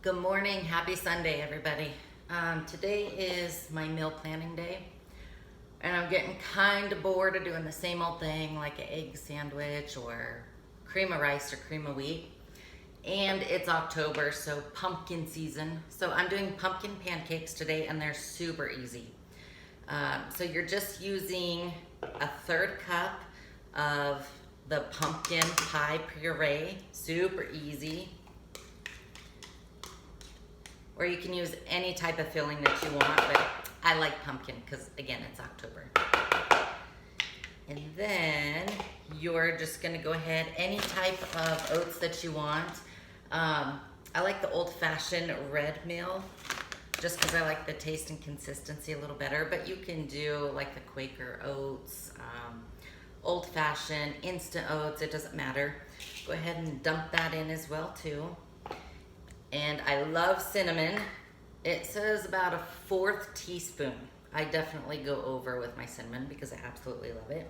Good morning, happy Sunday, everybody. Today is my meal planning day, and I'm getting kind of bored of doing the same old thing like an egg sandwich or cream of rice or cream of wheat. And it's October, so pumpkin season. So I'm doing pumpkin pancakes today, and they're super easy. So you're just using a third cup of the pumpkin pie puree, super easy. Or you can use any type of filling that you want, but I like pumpkin because, again, it's October. And then you're just gonna go ahead, any type of oats that you want. I like the old-fashioned red meal, just because I like the taste and consistency a little better, but you can do like the Quaker oats, old-fashioned, instant oats, it doesn't matter. Go ahead and dump that in as well, too. And I love cinnamon. It says about a 1/4 teaspoon. I definitely go over with my cinnamon because I absolutely love it.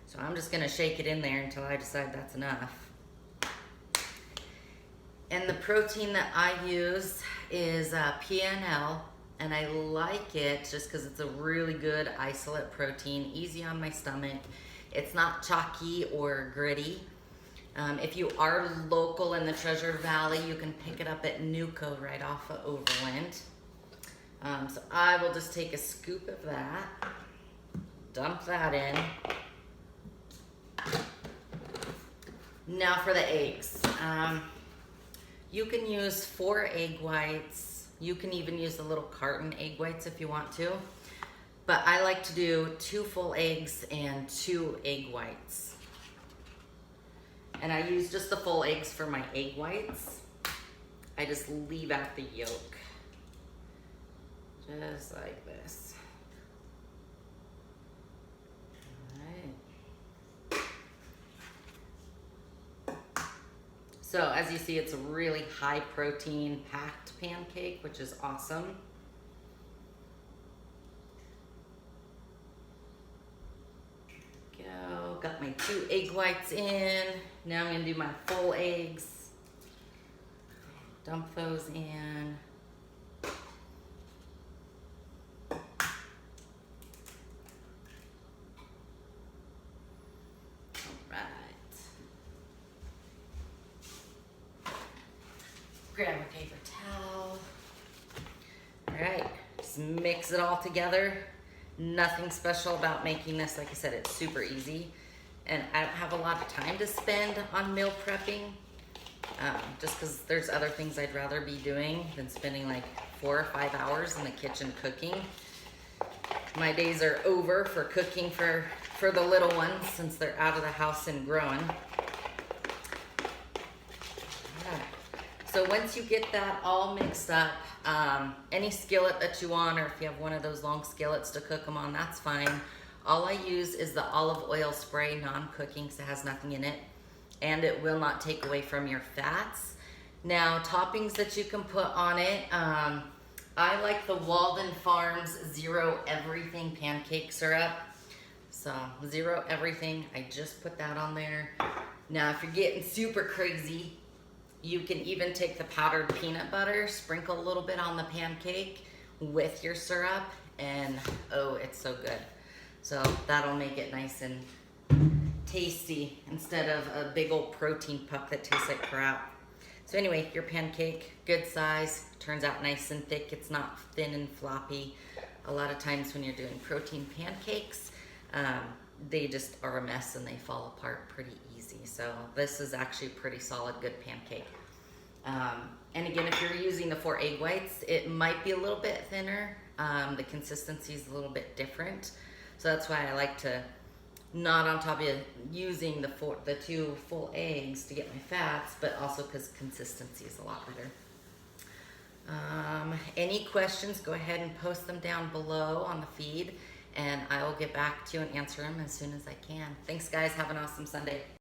So I'm just gonna shake it in there until I decide that's enough. And the protein that I use is PNL, and I like it just because it's a really good isolate protein, easy on my stomach. It's not chalky or gritty. If you are local in the Treasure Valley, you can pick it up at Nuco right off of Overland. So I will just take a scoop of that, dump that in. Now for the eggs. You can use 4 egg whites. You can even use the little carton egg whites if you want to. But I like to do 2 full eggs and 2 egg whites. And I use just the full eggs for my egg whites. I just leave out the yolk. Just like this. All right. So as you see, it's a really high protein packed pancake, which is awesome. Got my 2 egg whites in. Now I'm gonna do my full eggs. Dump those in. All right. Grab a paper towel. All right, just mix it all together. Nothing special about making this. Like I said, it's super easy. And I don't have a lot of time to spend on meal prepping, just because there's other things I'd rather be doing than spending like 4 or 5 hours in the kitchen cooking. My days are over for cooking for the little ones since they're out of the house and growing. Right. So once you get that all mixed up, any skillet that you want, or if you have one of those long skillets to cook them on, that's fine. All I use is the olive oil spray, non-cooking, so it has nothing in it, and it will not take away from your fats. Now, toppings that you can put on it, I like the Walden Farms Zero Everything pancake syrup. So, Zero Everything, I just put that on there. Now, if you're getting super crazy, you can even take the powdered peanut butter, sprinkle a little bit on the pancake with your syrup, and oh, it's so good. So that'll make it nice and tasty instead of a big old protein puck that tastes like crap. So anyway, your pancake, good size, turns out nice and thick. It's not thin and floppy. A lot of times when you're doing protein pancakes, they just are a mess and they fall apart pretty easy. So this is actually a pretty solid, good pancake. And again, if you're using the 4 egg whites, it might be a little bit thinner. The consistency is a little bit different. So that's why I like to not on top of using the 2 full eggs to get my fats, but also because consistency is a lot better. Any questions, go ahead and post them down below on the feed, and I will get back to you and answer them as soon as I can. Thanks, guys. Have an awesome Sunday.